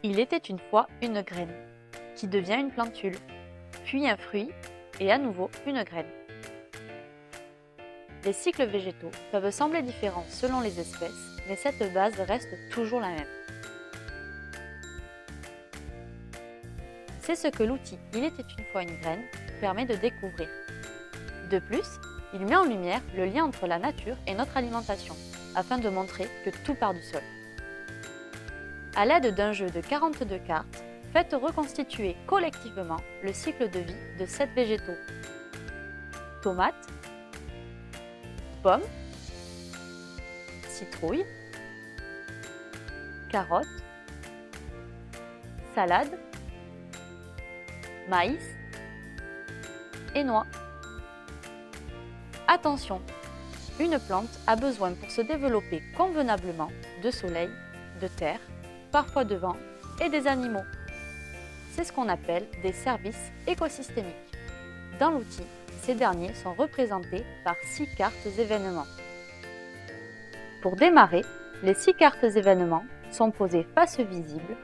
Il était une fois une graine, qui devient une plantule, puis un fruit, et à nouveau une graine. Les cycles végétaux peuvent sembler différents selon les espèces, mais cette base reste toujours la même. C'est ce que l'outil « Il était une fois une graine » permet de découvrir. De plus, il met en lumière le lien entre la nature et notre alimentation, afin de montrer que tout part du sol. À l'aide d'un jeu de 42 cartes, faites reconstituer collectivement le cycle de vie de 7 végétaux. Tomates, pommes, citrouille, carottes, salade, maïs et noix. Attention, une plante a besoin pour se développer convenablement de soleil, de terre, parfois de vent et des animaux. C'est ce qu'on appelle des services écosystémiques. Dans l'outil, ces derniers sont représentés par 6 cartes événements. Pour démarrer, les 6 cartes événements sont posées face visible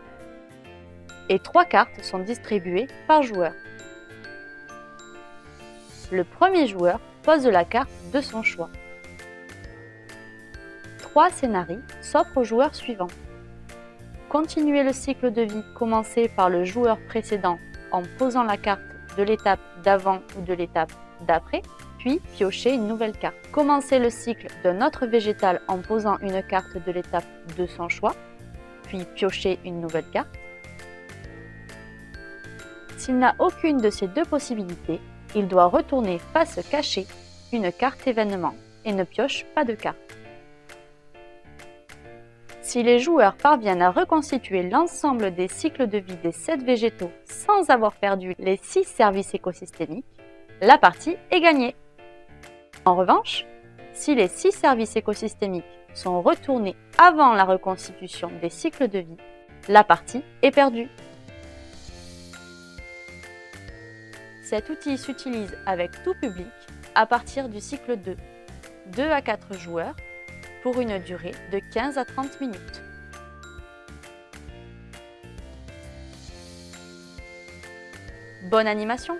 et 3 cartes sont distribuées par joueur. Le premier joueur pose la carte de son choix. 3 scénarios s'offrent au joueur suivant. Continuer le cycle de vie commencé par le joueur précédent en posant la carte de l'étape d'avant ou de l'étape d'après, puis piocher une nouvelle carte. Commencer le cycle d'un autre végétal en posant une carte de l'étape de son choix, puis piocher une nouvelle carte. S'il n'a aucune de ces deux possibilités, il doit retourner face cachée une carte événement et ne pioche pas de carte. Si les joueurs parviennent à reconstituer l'ensemble des cycles de vie des 7 végétaux sans avoir perdu les 6 services écosystémiques, la partie est gagnée. En revanche, si les 6 services écosystémiques sont retournés avant la reconstitution des cycles de vie, la partie est perdue. Cet outil s'utilise avec tout public à partir du cycle 2, 2 à 4 joueurs, pour une durée de 15 à 30 minutes. Bonne animation!